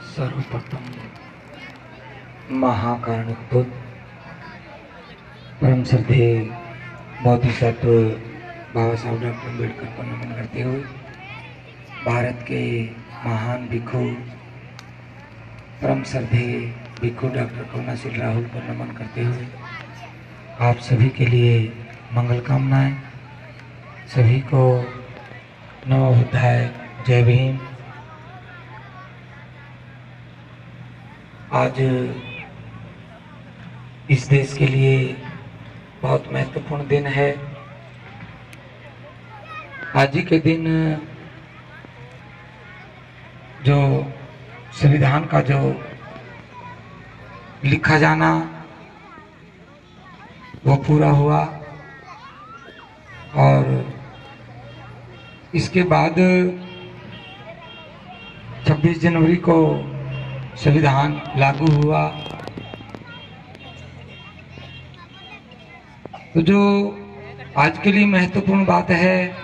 सर्वप्रथम महाकारुणिक परम श्रद्धेय बोधिसत्व बाबा साहब डॉक्टर अम्बेडकर को नमन करते हुए भारत के महान भिक्षु परम श्रद्धेय भिक्षु डॉक्टर करुणाशील राहुल को नमन करते हुए आप सभी के लिए मंगल कामनाएं। सभी को नमो बुद्धाय, जय भीम। आज इस देश के लिए बहुत महत्वपूर्ण दिन है। आज ही के दिन जो संविधान का जो लिखा जाना वो पूरा हुआ और इसके बाद 26 जनवरी को संविधान लागू हुआ। तो जो आज के लिए महत्वपूर्ण बात है,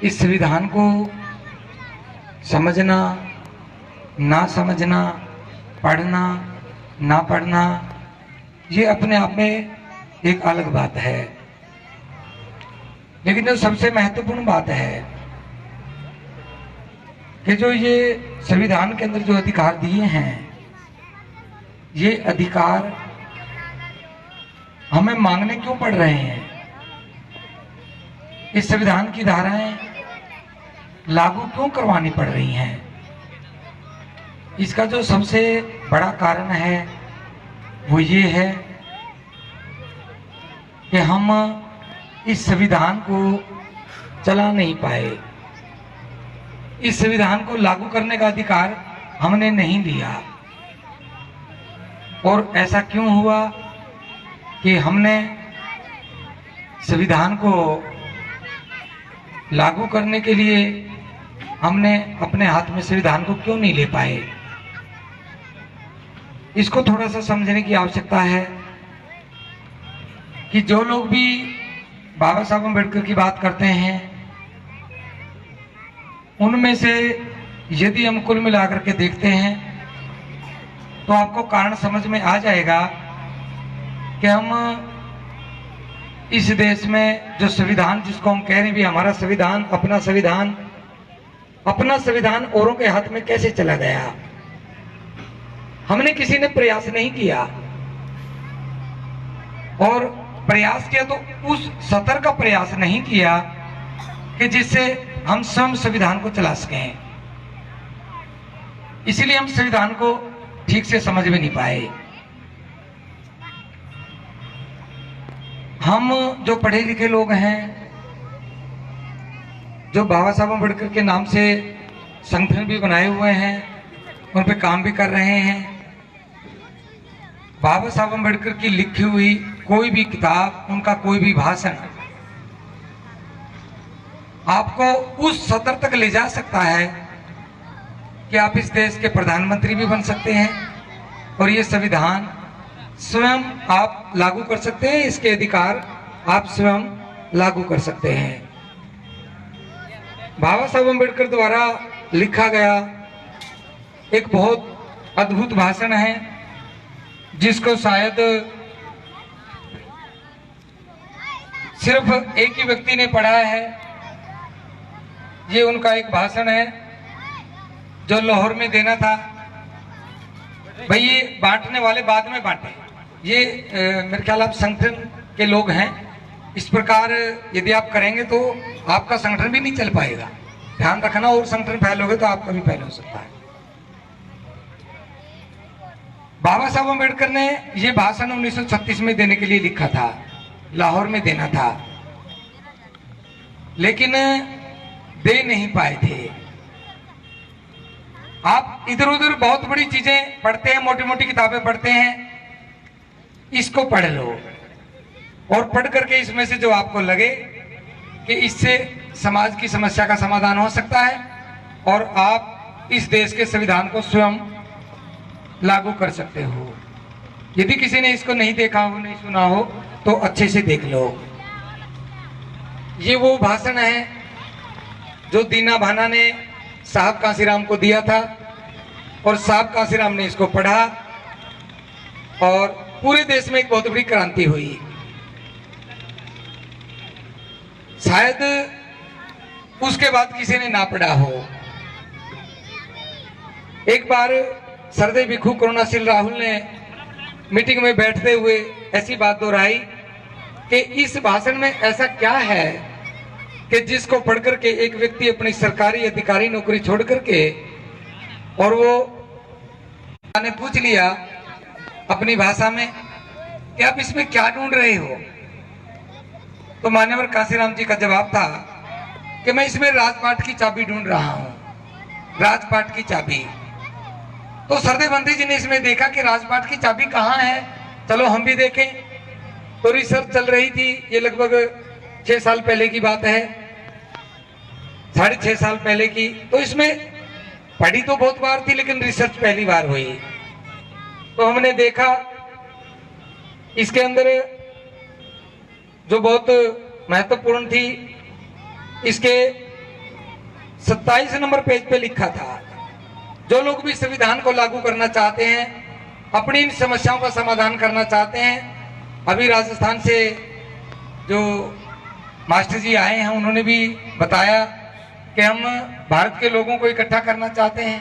इस संविधान को समझना ना समझना, पढ़ना ना पढ़ना, ये अपने आप में एक अलग बात है। लेकिन जो सबसे महत्वपूर्ण बात है कि जो ये संविधान के अंदर जो अधिकार दिए हैं, ये अधिकार हमें मांगने क्यों पड़ रहे हैं? इस संविधान की धाराएं लागू क्यों करवानी पड़ रही हैं? इसका जो सबसे बड़ा कारण है वो ये है कि हम इस संविधान को चला नहीं पाए। इस संविधान को लागू करने का अधिकार हमने नहीं लिया। और ऐसा क्यों हुआ कि हमने संविधान को लागू करने के लिए हमने अपने हाथ में संविधान को क्यों नहीं ले पाए? इसको थोड़ा सा समझने की आवश्यकता है कि जो लोग भी बाबा साहब अम्बेडकर की बात करते हैं, उनमें से यदि हम कुल मिलाकर के देखते हैं तो आपको कारण समझ में आ जाएगा कि हम इस देश में जो संविधान, जिसको हम कह रहे हैं भी हमारा संविधान, अपना संविधान औरों के हाथ में कैसे चला गया। हमने किसी ने प्रयास नहीं किया, और प्रयास किया तो उस स्तर का प्रयास नहीं किया कि जिससे हम स्वयं संविधान को चला सकें। इसलिए हम संविधान को ठीक से समझ में नहीं पाए। हम जो पढ़े लिखे लोग हैं, जो बाबा साहब अम्बेडकर के नाम से संगठन भी बनाए हुए हैं, उन पे काम भी कर रहे हैं। बाबा साहब अम्बेडकर की लिखी हुई कोई भी किताब, उनका कोई भी भाषण आपको उस स्तर तक ले जा सकता है कि आप इस देश के प्रधानमंत्री भी बन सकते हैं और ये संविधान स्वयं आप लागू कर सकते हैं। इसके अधिकार आप स्वयं लागू कर सकते हैं। बाबा साहब अम्बेडकर द्वारा लिखा गया एक बहुत अद्भुत भाषण है, जिसको शायद सिर्फ एक ही व्यक्ति ने पढ़ा है। ये उनका एक भाषण है जो लाहौर में देना था। भाई ये बांटने वाले बाद में बांटे, ये मेरे ख्याल आप संगठन के लोग हैं। इस प्रकार यदि आप करेंगे तो आपका संगठन भी नहीं चल पाएगा। ध्यान रखना, और संगठन फैलोगे तो आपका भी फैल हो सकता है। बाबा साहब अम्बेडकर ने यह भाषण 1936 में देने के लिए लिखा था, लाहौर में देना था, लेकिन दे नहीं पाए थे। आप इधर उधर बहुत बड़ी चीजें पढ़ते हैं, मोटी मोटी किताबें पढ़ते हैं, इसको पढ़ लो और पढ़ करके इसमें से जो आपको लगे कि इससे समाज की समस्या का समाधान हो सकता है और आप इस देश के संविधान को स्वयं लागू कर सकते हो। यदि किसी ने इसको नहीं देखा हो, नहीं सुना हो, तो अच्छे से देख लो। ये वो भाषण है जो दीना भाना ने साहब कांसीराम को दिया था और साहब कांसीराम ने इसको पढ़ा और पूरे देश में एक बहुत बड़ी क्रांति हुई। शायद उसके बाद किसी ने ना पढ़ा हो। एक बार सरदेव भिखु करुणाशील राहुल ने मीटिंग में बैठते हुए ऐसी बात दोहराई कि इस भाषण में ऐसा क्या है कि जिसको पढ़ करके एक व्यक्ति अपनी सरकारी अधिकारी नौकरी छोड़ करके, और वो ने पूछ लिया अपनी भाषा में कि आप इसमें क्या ढूंढ रहे हो, तो मान्यवर कांसीराम जी का जवाब था कि मैं इसमें राजपाट की चाबी ढूंढ रहा हूं, राजपाट की चाबी। तो सरदेव बंदी जी ने इसमें देखा कि राजपाट की चाबी कहाँ है, चलो हम भी देखें। तो रिसर्च चल रही थी, ये लगभग 6 साल पहले की बात है, 6.5 साल पहले की। तो इसमें पढ़ी तो बहुत बार थी लेकिन रिसर्च पहली बार हुई। तो हमने देखा इसके अंदर जो बहुत महत्वपूर्ण थी, इसके 27 नंबर पेज पे लिखा था, जो लोग भी संविधान को लागू करना चाहते हैं, अपनी इन समस्याओं का समाधान करना चाहते हैं। अभी राजस्थान से जो मास्टर जी आए हैं उन्होंने भी बताया कि हम भारत के लोगों को इकट्ठा करना चाहते हैं।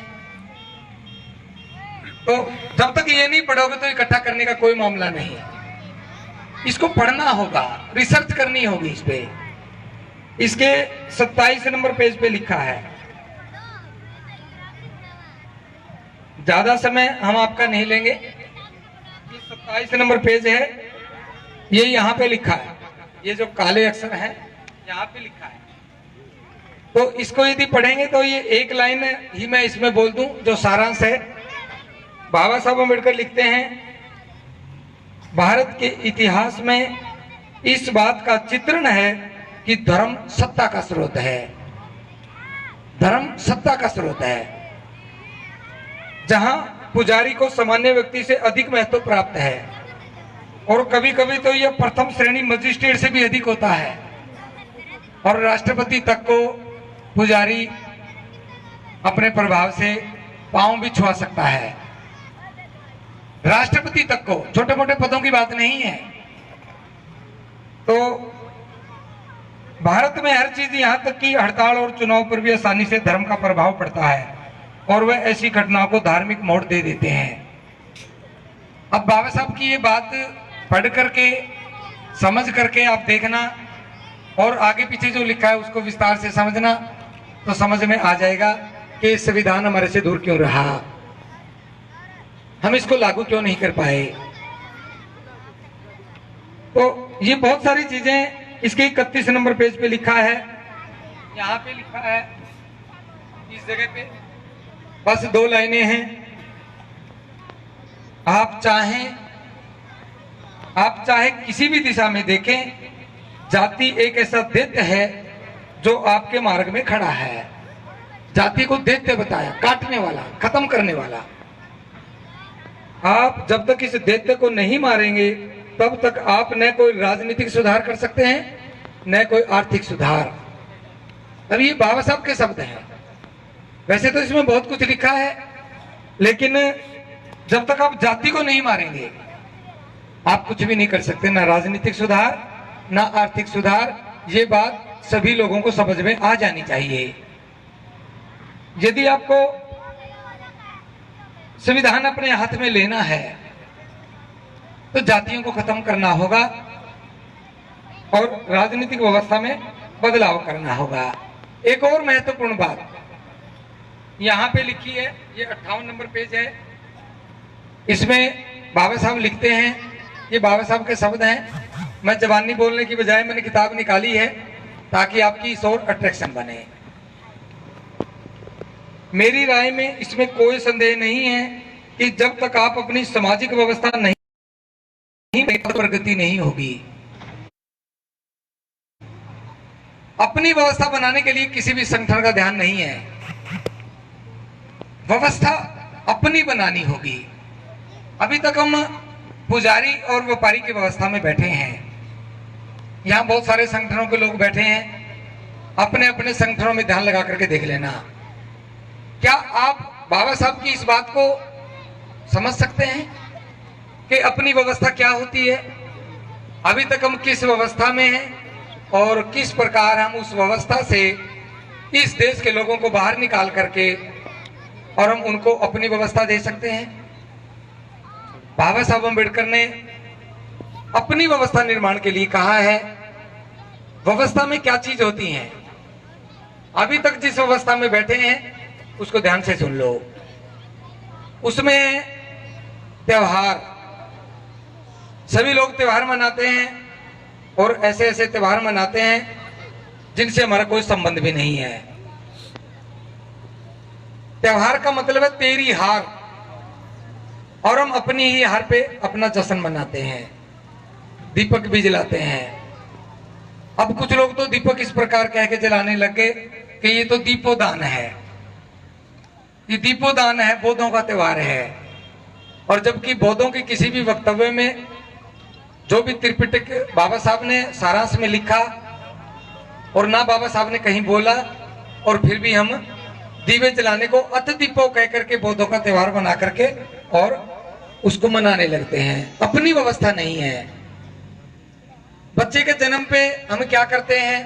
तो जब तक ये नहीं पढ़ोगे तो इकट्ठा करने का कोई मामला नहीं है। इसको पढ़ना होगा, रिसर्च करनी होगी इस पे। इसके 27 नंबर पेज पे लिखा है। ज्यादा समय हम आपका नहीं लेंगे। ये 27 नंबर पेज है, ये यहाँ पे लिखा है, ये जो काले अक्षर हैं यहाँ पे लिखा है। तो इसको यदि पढ़ेंगे तो ये एक लाइन ही मैं इसमें बोल दूं जो सारांश है। बाबा साहब अम्बेडकर लिखते हैं, भारत के इतिहास में इस बात का चित्रण है कि धर्म सत्ता का स्रोत है। धर्म सत्ता का स्रोत है, जहां पुजारी को सामान्य व्यक्ति से अधिक महत्व प्राप्त है, और कभी कभी तो यह प्रथम श्रेणी मजिस्ट्रेट से भी अधिक होता है, और राष्ट्रपति तक को पुजारी अपने प्रभाव से पांव भी छुआ सकता है। राष्ट्रपति तक को, छोटे मोटे पदों की बात नहीं है। तो भारत में हर चीज, यहां तक कि हड़ताल और चुनाव पर भी आसानी से धर्म का प्रभाव पड़ता है, और वह ऐसी घटनाओं को धार्मिक मोड़ दे देते हैं। अब बाबा साहब की ये बात पढ़ करके, समझ करके आप देखना, और आगे पीछे जो लिखा है उसको विस्तार से समझना, तो समझ में आ जाएगा कि संविधान हमारे से दूर क्यों रहा, हम इसको लागू क्यों नहीं कर पाए। तो ये बहुत सारी चीजें इसके 31 नंबर पेज पे लिखा है, यहाँ पे लिखा है, इस जगह पे बस 2 लाइनें हैं। आप चाहे किसी भी दिशा में देखें, जाति एक ऐसा दैत्य है जो आपके मार्ग में खड़ा है। जाति को दैत्य बताया, काटने वाला, खत्म करने वाला। आप जब तक इस दैत्य को नहीं मारेंगे तब तक आप न कोई राजनीतिक सुधार कर सकते हैं, न कोई आर्थिक सुधार। अब ये बाबा साहब के शब्द हैं। वैसे तो इसमें बहुत कुछ लिखा है, लेकिन जब तक आप जाति को नहीं मारेंगे आप कुछ भी नहीं कर सकते, ना राजनीतिक सुधार, ना आर्थिक सुधार। ये बात सभी लोगों को समझ में आ जानी चाहिए। यदि आपको संविधान अपने हाथ में लेना है तो जातियों को खत्म करना होगा और राजनीतिक व्यवस्था में बदलाव करना होगा। एक और महत्वपूर्ण बात यहां पे लिखी है, ये 58 नंबर पेज है। इसमें बाबा साहब लिखते हैं, ये बाबा साहब के शब्द हैं। मैं जबानी बोलने की बजाय मैंने किताब निकाली है ताकि आपकी इस ओर अट्रैक्शन बने। मेरी राय में इसमें कोई संदेह नहीं है कि जब तक आप अपनी सामाजिक व्यवस्था नहीं प्रगति नहीं होगी। अपनी व्यवस्था बनाने के लिए किसी भी संगठन का ध्यान नहीं है, व्यवस्था अपनी बनानी होगी। अभी तक हम पुजारी और व्यापारी की व्यवस्था में बैठे हैं। यहां बहुत सारे संगठनों के लोग बैठे हैं, अपने अपने संगठनों में ध्यान लगा करके देख लेना, क्या आप बाबा साहब की इस बात को समझ सकते हैं कि अपनी व्यवस्था क्या होती है, अभी तक हम किस व्यवस्था में हैं और किस प्रकार हम उस व्यवस्था से इस देश के लोगों को बाहर निकाल करके और हम उनको अपनी व्यवस्था दे सकते हैं। बाबा साहब अम्बेडकर ने अपनी व्यवस्था निर्माण के लिए कहा है, व्यवस्था में क्या चीज होती है। अभी तक जिस व्यवस्था में बैठे हैं उसको ध्यान से सुन लो। उसमें त्योहार, सभी लोग त्योहार मनाते हैं और ऐसे ऐसे त्योहार मनाते हैं जिनसे हमारा कोई संबंध भी नहीं है। त्योहार का मतलब है तेरी हार, और हम अपनी ही हार पे अपना जश्न मनाते हैं, दीपक भी जलाते हैं। अब कुछ लोग तो दीपक इस प्रकार कह के जलाने लग गए कि ये तो दीपोदान है, ये दीपोदान है, बौद्धों का त्योहार है। और जबकि बौद्धों के किसी भी वक्तव्य में जो भी त्रिपिटक बाबा साहब ने सारांश में लिखा और ना बाबा साहब ने कहीं बोला, और फिर भी हम दीवे जलाने को अत दीपो कह करके बौद्धों का त्योहार बना करके और उसको मनाने लगते हैं। अपनी व्यवस्था नहीं है। बच्चे के जन्म पे हम क्या करते हैं,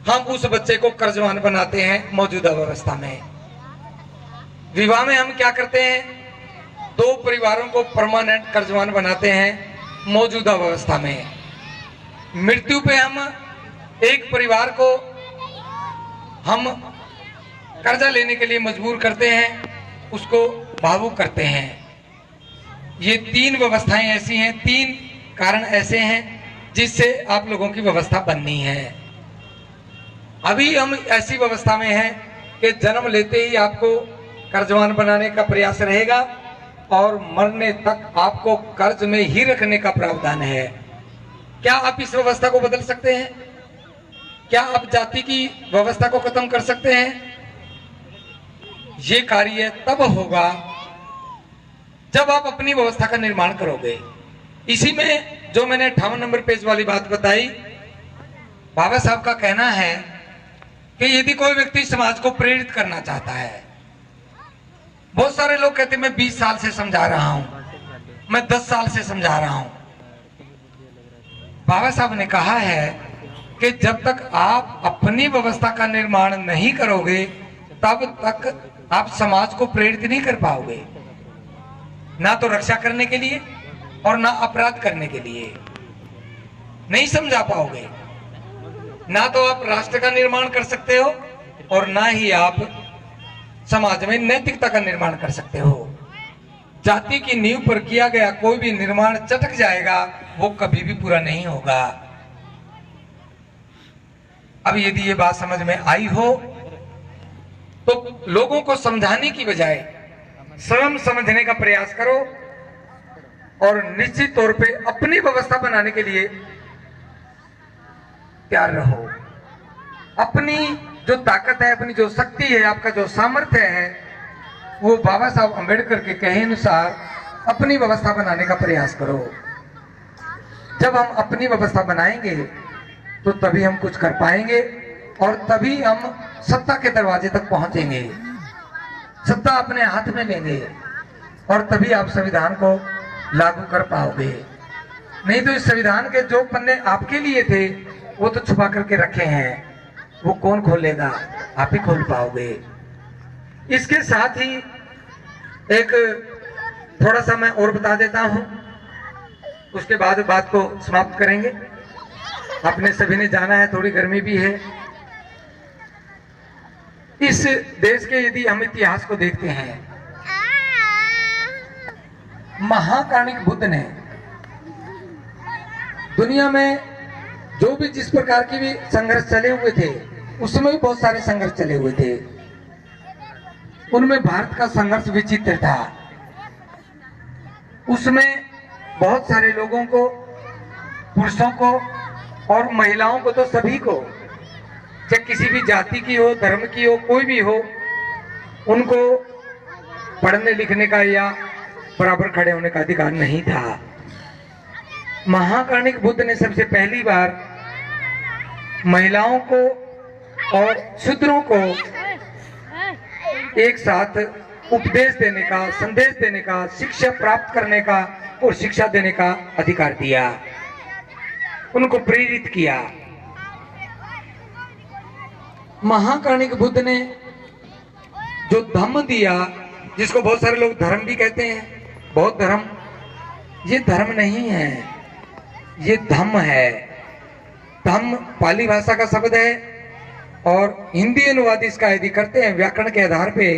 हम उस बच्चे को कर्जवान बनाते हैं मौजूदा व्यवस्था में। विवाह में हम क्या करते हैं, दो परिवारों को परमानेंट कर्जवान बनाते हैं मौजूदा व्यवस्था में। मृत्यु पे हम एक परिवार को हम कर्जा लेने के लिए मजबूर करते हैं, उसको भावुक करते हैं। ये तीन व्यवस्थाएं ऐसी हैं, तीन कारण ऐसे हैं जिससे आप लोगों की व्यवस्था बननी है। अभी हम ऐसी व्यवस्था में हैं कि जन्म लेते ही आपको कर्जवान बनाने का प्रयास रहेगा और मरने तक आपको कर्ज में ही रखने का प्रावधान है। क्या आप इस व्यवस्था को बदल सकते हैं? क्या आप जाति की व्यवस्था को खत्म कर सकते हैं? ये कार्य तब होगा जब आप अपनी व्यवस्था का निर्माण करोगे। इसी में जो मैंने 58 नंबर पेज वाली बात बताई, बाबा साहब का कहना है कि यदि कोई व्यक्ति समाज को प्रेरित करना चाहता है, बहुत सारे लोग कहते हैं मैं 20 साल से समझा रहा हूं, मैं 10 साल से समझा रहा हूं। बाबा साहब ने कहा है कि जब तक आप अपनी व्यवस्था का निर्माण नहीं करोगे तब तक आप समाज को प्रेरित नहीं कर पाओगे, ना तो रक्षा करने के लिए और ना अपराध करने के लिए नहीं समझा पाओगे। ना तो आप राष्ट्र का निर्माण कर सकते हो और ना ही आप समाज में नैतिकता का निर्माण कर सकते हो। जाति की नींव पर किया गया कोई भी निर्माण चटक जाएगा, वो कभी भी पूरा नहीं होगा। अब यदि ये बात समझ में आई हो तो लोगों को समझाने की बजाय स्वयं समझने का प्रयास करो और निश्चित तौर पे अपनी व्यवस्था बनाने के लिए तैयार रहो। अपनी जो ताकत है, अपनी जो शक्ति है, आपका जो सामर्थ्य है, वो बाबा साहब अम्बेडकर के कहे अनुसार अपनी व्यवस्था बनाने का प्रयास करो। जब हम अपनी व्यवस्था बनाएंगे तो तभी हम कुछ कर पाएंगे और तभी हम सत्ता के दरवाजे तक पहुंचेंगे, सत्ता अपने हाथ में लेंगे और तभी आप संविधान को लागू कर पाओगे। नहीं तो इस संविधान के जो पन्ने आपके लिए थे वो तो छुपा करके रखे हैं, वो कौन खोलेगा? आप ही खोल पाओगे। इसके साथ ही एक थोड़ा सा मैं और बता देता हूं, उसके बाद बात को समाप्त करेंगे। आपने सभी ने जाना है, थोड़ी गर्मी भी है। इस देश के यदि हम इतिहास को देखते हैं, महाकाणिक बुद्ध ने दुनिया में जो भी जिस प्रकार की भी संघर्ष चले हुए थे, उसमें भी बहुत सारे संघर्ष चले हुए थे। उनमें भारत का संघर्ष विचित्र था। उसमें बहुत सारे लोगों को, पुरुषों को और महिलाओं को, तो सभी को, चाहे किसी भी जाति की हो, धर्म की हो, कोई भी हो, उनको पढ़ने लिखने का या बराबर खड़े होने का अधिकार नहीं था। महाकाणिक बुद्ध ने सबसे पहली बार महिलाओं को और शूद्रों को एक साथ उपदेश देने का, संदेश देने का, शिक्षा प्राप्त करने का और शिक्षा देने का अधिकार दिया, उनको प्रेरित किया। महाकाणिक बुद्ध ने जो धम्म दिया, जिसको बहुत सारे लोग धर्म भी कहते हैं, बौद्ध धर्म, ये धर्म नहीं है, ये धम्म है। धम्म पाली भाषा का शब्द है और हिंदी अनुवाद इसका यदि करते हैं व्याकरण के आधार पे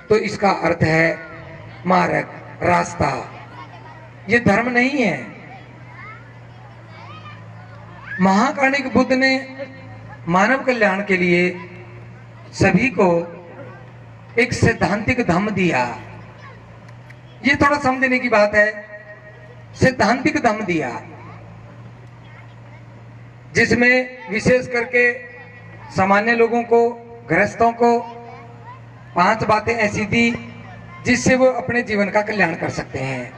तो इसका अर्थ है मार्ग, रास्ता। ये धर्म नहीं है। महाकाणिक बुद्ध ने मानव कल्याण के लिए सभी को एक सैद्धांतिक धम्म दिया। ये थोड़ा समझने की बात है। सैद्धांतिक धम्म दिया जिसमें विशेष करके सामान्य लोगों को, गृहस्थों को 5 बातें ऐसी दी जिससे वो अपने जीवन का कल्याण कर सकते हैं।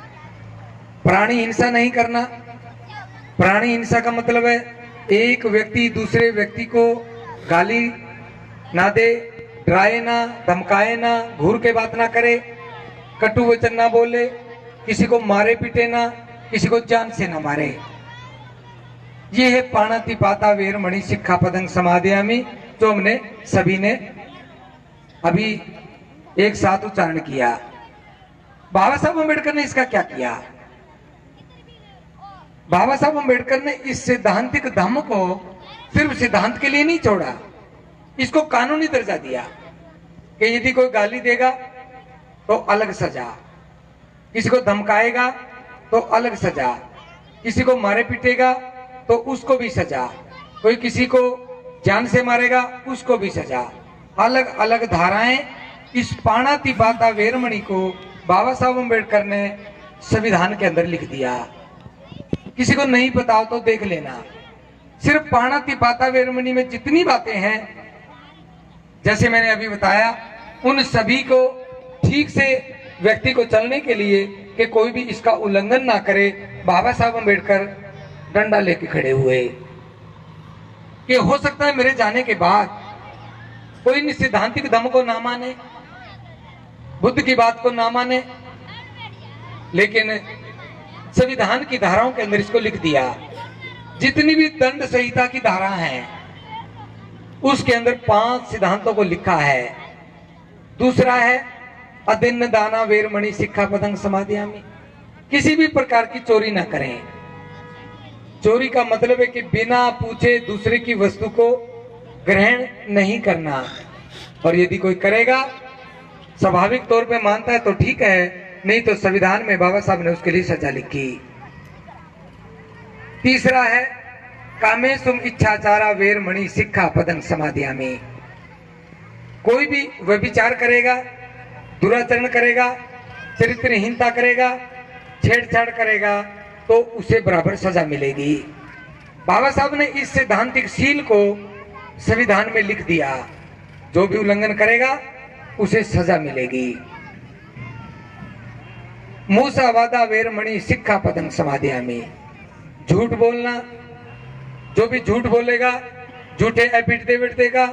प्राणी हिंसा नहीं करना। प्राणी हिंसा का मतलब है एक व्यक्ति दूसरे व्यक्ति को गाली ना दे, डराए ना, धमकाए ना, घूर के बात ना करे, कटु वचन ना बोले, किसी को मारे पीटे ना, किसी को जान से ना मारे। ये है पाणातिपाता वेरमणि सिक्खापदं समादयामि, जो हमने सभी ने अभी एक साथ उच्चारण किया। बाबा साहब अम्बेडकर ने इसका क्या किया? बाबा साहब अम्बेडकर ने इस सैद्धांतिक धम्म को सिर्फ सिद्धांत के लिए नहीं छोड़ा, इसको कानूनी दर्जा दिया कि यदि कोई गाली देगा तो अलग सजा, किसी को धमकाएगा तो अलग सजा, किसी को मारे पीटेगा तो उसको भी सजा, कोई किसी को जान से मारेगा उसको भी सजा। अलग अलग धाराएं इस पाणातिपाता वेरमणि को बाबा साहब अम्बेडकर ने संविधान के अंदर लिख दिया। किसी को नहीं पता हो तो देख लेना। सिर्फ पाणातिपाता वेरमणि में जितनी बातें हैं, जैसे मैंने अभी बताया, उन सभी को ठीक से व्यक्ति को चलने के लिए कि कोई भी इसका उल्लंघन ना करे, बाबा साहब अम्बेडकर डंडा लेके खड़े हुए। कि हो सकता है मेरे जाने के बाद कोई सिद्धांतिक धम्म को ना माने, बुद्ध की बात को ना माने, लेकिन संविधान की धाराओं के अंदर इसको लिख दिया। जितनी भी दंड संहिता की धारा है उसके अंदर 5 सिद्धांतों को लिखा है। दूसरा है अदिन्न दाना वेरमणि सिक्खापदं समादयामि, किसी भी प्रकार की चोरी ना करें। चोरी का मतलब है कि बिना पूछे दूसरे की वस्तु को ग्रहण नहीं करना, और यदि कोई करेगा स्वाभाविक तौर पे मानता है तो ठीक है, नहीं तो संविधान में बाबा साहब ने उसके लिए सजा लिखी। तीसरा है कामेसुम इच्छाचारा वेरमणि सिक्खापदं समादयामि, कोई भी व्यभिचार करेगा, दुराचरण करेगा, चरित्रहीनता करेगा, छेड़छाड़ करेगा तो उसे बराबर सजा मिलेगी। बाबा साहब ने इस सैद्धांतिक शील को संविधान में लिख दिया। जो भी उल्लंघन करेगा उसे सजा मिलेगी। मूसावादा वेरमणि सिक्खापदं समादयामि, झूठ बोलना, जो भी झूठ बोलेगा, झूठे एफिडेविट देगा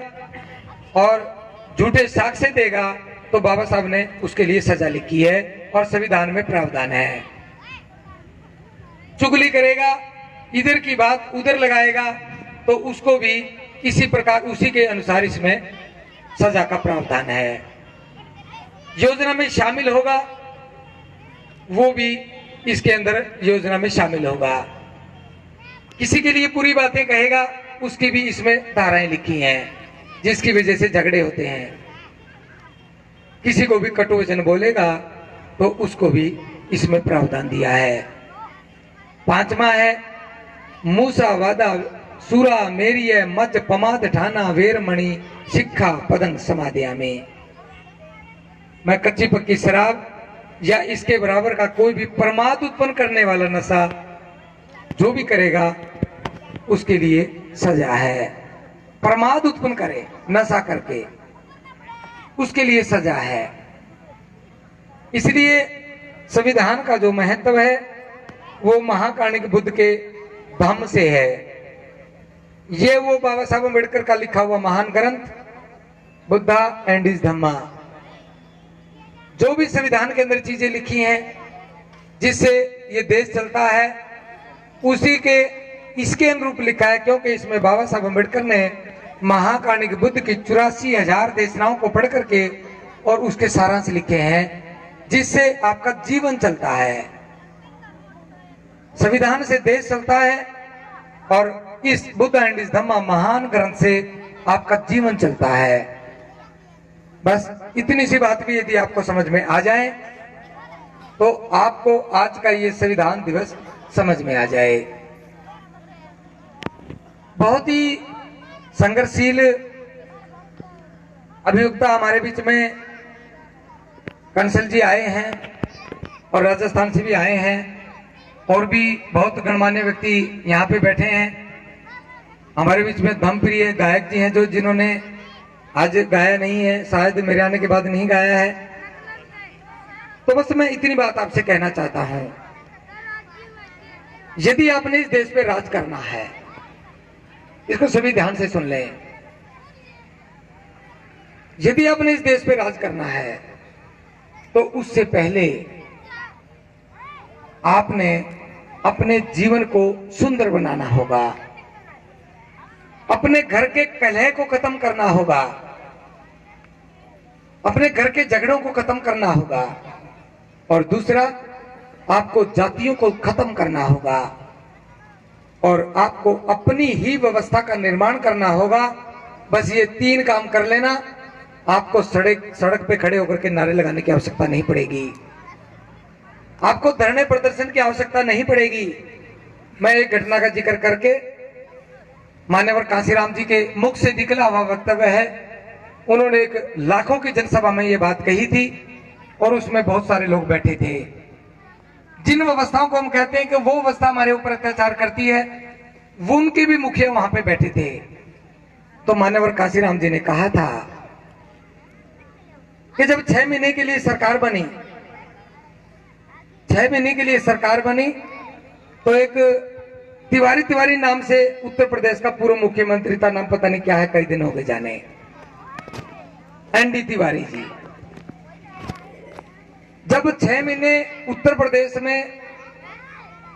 और झूठे साक्ष्य देगा तो बाबा साहब ने उसके लिए सजा लिखी है और संविधान में प्रावधान है। चुगली करेगा, इधर की बात उधर लगाएगा तो उसको भी इसी प्रकार उसी के अनुसार इसमें सजा का प्रावधान है। योजना में शामिल होगा वो भी इसके अंदर योजना में शामिल होगा। किसी के लिए पूरी बातें कहेगा उसकी भी इसमें धाराएं लिखी हैं, जिसकी वजह से झगड़े होते हैं। किसी को भी कटु वचन बोलेगा तो उसको भी इसमें प्रावधान दिया है। 5वां है मूसावादा सुरा मेरिय मज पमाद ठाना वेरमणि सिक्खापदं समादयामि, मैं कच्ची पक्की शराब या इसके बराबर का कोई भी प्रमाद उत्पन्न करने वाला नशा जो भी करेगा उसके लिए सजा है। प्रमाद उत्पन्न करे नशा करके उसके लिए सजा है। इसलिए संविधान का जो महत्व है वो महाकाणिक बुद्ध के धम्म से है। ये वो बाबा साहब अम्बेडकर का लिखा हुआ महान ग्रंथ बुद्धा एंड हिज धम्मा, जो भी संविधान के अंदर चीजें लिखी हैं जिससे ये देश चलता है, उसी के इसके अनुरूप लिखा है, क्योंकि इसमें बाबा साहब अम्बेडकर ने महाकाणिक बुद्ध की 84,000 देशनाओं को पढ़ करके और उसके सारांश लिखे हैं, जिससे आपका जीवन चलता है। संविधान से देश चलता है और इस बुद्ध एंड इस धम्मा महान ग्रंथ से आपका जीवन चलता है। बस इतनी सी बात भी यदि आपको समझ में आ जाए तो आपको आज का ये संविधान दिवस समझ में आ जाए। बहुत ही संघर्षशील अभियुक्ता हमारे बीच में कंसल जी आए हैं और राजस्थान से भी आए हैं, और भी बहुत गणमान्य व्यक्ति यहाँ पे बैठे हैं। हमारे बीच में धमप्रिय गायक जी हैं जो जिन्होंने आज गाया नहीं है, शायद मेरे आने के बाद नहीं गाया है। तो बस मैं इतनी बात आपसे कहना चाहता हूं, यदि आपने इस देश पे राज करना है, इसको सभी ध्यान से सुन लें, यदि आपने इस देश पे राज करना है तो उससे पहले आपने अपने जीवन को सुंदर बनाना होगा, अपने घर के कलह को खत्म करना होगा, अपने घर के झगड़ों को खत्म करना होगा, और दूसरा आपको जातियों को खत्म करना होगा, और आपको अपनी ही व्यवस्था का निर्माण करना होगा। बस ये 3 काम कर लेना, आपको सड़क पे खड़े होकर के नारे लगाने की आवश्यकता नहीं पड़ेगी, आपको धरने प्रदर्शन की आवश्यकता नहीं पड़ेगी। मैं एक घटना का जिक्र करके, मान्यवर कांशीराम जी के मुख से निकला हुआ वक्तव्य है, उन्होंने एक लाखों की जनसभा में ये बात कही थी और उसमें बहुत सारे लोग बैठे थे। जिन व्यवस्थाओं को हम कहते हैं कि वो व्यवस्था हमारे ऊपर अत्याचार करती है, वो उनके भी मुखिया वहां पे बैठे थे। तो मान्यवर कांशीराम जी ने कहा था कि जब 6 महीने के लिए सरकार बनी, 6 महीने के लिए सरकार बनी, तो एक तिवारी नाम से उत्तर प्रदेश का पूर्व मुख्यमंत्री था, नाम पता नहीं क्या है, कई दिन हो गए जाने, एनडी तिवारी जी। जब 6 महीने उत्तर प्रदेश में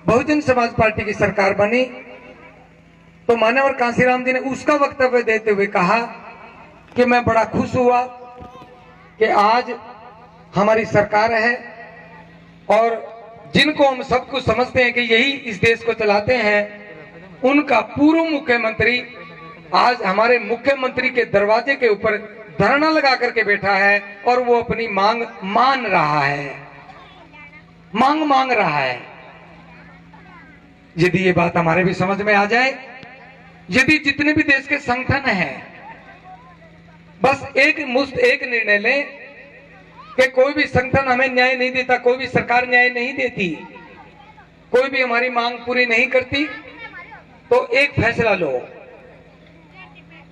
बहुजन समाज पार्टी की सरकार बनी, तो मान्यवर कांशीराम जी ने उसका वक्तव्य देते हुए कहा कि मैं बड़ा खुश हुआ कि आज हमारी सरकार है और जिनको हम सब कुछ समझते हैं कि यही इस देश को चलाते हैं, उनका पूर्व मुख्यमंत्री आज हमारे मुख्यमंत्री के दरवाजे के ऊपर धरना लगा करके बैठा है और वो अपनी मांग मान रहा है, मांग रहा है। यदि ये बात हमारे भी समझ में आ जाए, यदि जितने भी देश के संगठन हैं बस एक निर्णय लें कि कोई भी संगठन हमें न्याय नहीं देता, कोई भी सरकार न्याय नहीं देती, कोई भी हमारी मांग पूरी नहीं करती, तो एक फैसला लो,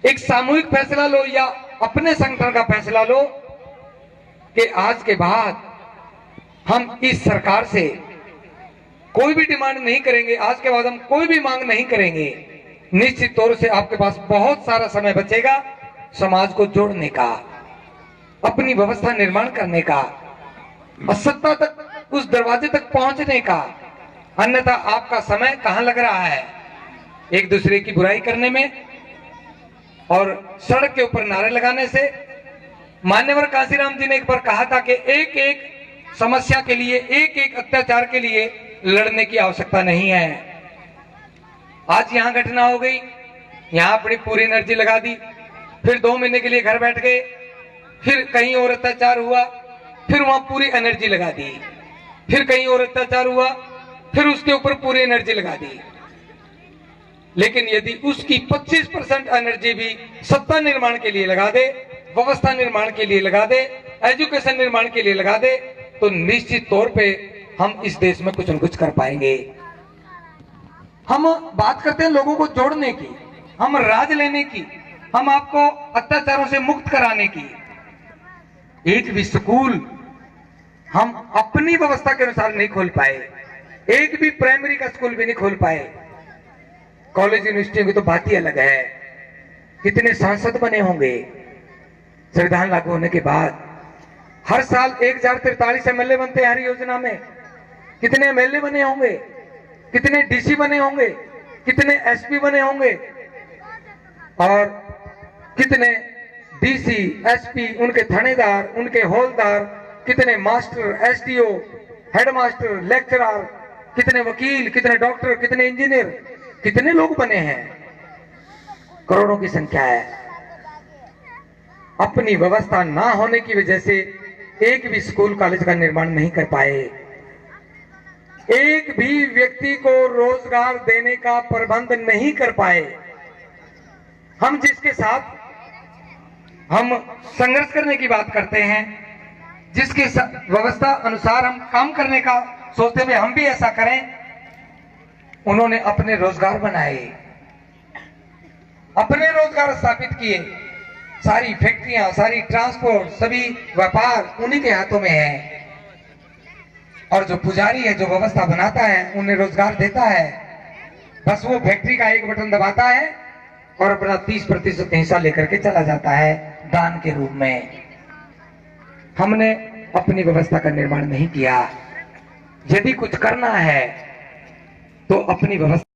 एक सामूहिक फैसला लो या अपने संगठन का फैसला लो कि आज के बाद हम इस सरकार से कोई भी डिमांड नहीं करेंगे, आज के बाद हम कोई भी मांग नहीं करेंगे। निश्चित तौर से आपके पास बहुत सारा समय बचेगा समाज को जोड़ने का, अपनी व्यवस्था निर्माण करने का, सत्ता तक, उस दरवाजे तक पहुंचने का। अन्यथा आपका समय कहां लग रहा है? एक दूसरे की बुराई करने में और सड़क के ऊपर नारे लगाने से। मान्यवर कांशीराम जी ने एक बार कहा था कि एक एक समस्या के लिए, एक एक अत्याचार के लिए लड़ने की आवश्यकता नहीं है। आज यहां घटना हो गई, यहां अपनी पूरी एनर्जी लगा दी, फिर 2 महीने के लिए घर बैठ गए, फिर कहीं और अत्याचार हुआ, फिर वहां पूरी एनर्जी लगा दी, फिर कहीं और अत्याचार हुआ, फिर उसके ऊपर पूरी एनर्जी लगा दी। लेकिन यदि उसकी 25% एनर्जी भी सत्ता निर्माण के लिए लगा दे, व्यवस्था निर्माण के लिए लगा दे, एजुकेशन निर्माण के लिए लगा दे, तो निश्चित तौर पे हम इस देश में कुछ न कुछ कर पाएंगे। हम बात करते हैं लोगों को जोड़ने की, हम राज लेने की, हम आपको अत्याचारों से मुक्त कराने की। एक भी स्कूल हम अपनी व्यवस्था के अनुसार नहीं खोल पाए, एक भी प्राइमरी का स्कूल भी नहीं खोल पाए। कॉलेज यूनिवर्सिटियों की तो बात ही अलग है, कितने सांसद बने होंगे संविधान लागू होने के बाद। हर साल 1043 एमएलए बनते हैं हर योजना में। कितने एमएलए बने होंगे, कितने डीसी बने होंगे, कितने एसपी बने होंगे, और कितने डीसी, एसपी, उनके थानेदार, उनके हौलदार, कितने मास्टर, एसडीओ, हेडमास्टर, लेक्चरर, कितने वकील, कितने डॉक्टर, कितने इंजीनियर, कितने लोग बने हैं, करोड़ों की संख्या है। अपनी व्यवस्था ना होने की वजह से एक भी स्कूल कॉलेज का निर्माण नहीं कर पाए, एक भी व्यक्ति को रोजगार देने का प्रबंध नहीं कर पाए। हम जिसके साथ हम संघर्ष करने की बात करते हैं, जिसके व्यवस्था अनुसार हम काम करने का सोचते हुए हम भी ऐसा करें, उन्होंने अपने रोजगार बनाए, अपने रोजगार स्थापित किए। सारी फैक्ट्रियां, सारी ट्रांसपोर्ट, सभी व्यापार उन्हीं के हाथों में है। और जो पुजारी है, जो व्यवस्था बनाता है, उन्हें रोजगार देता है। बस वो फैक्ट्री का एक बटन दबाता है और अपना 30% हिस्सा लेकर के चला जाता है दान के रूप में। हमने अपनी व्यवस्था का निर्माण नहीं किया। यदि कुछ करना है तो अपनी व्यवस्था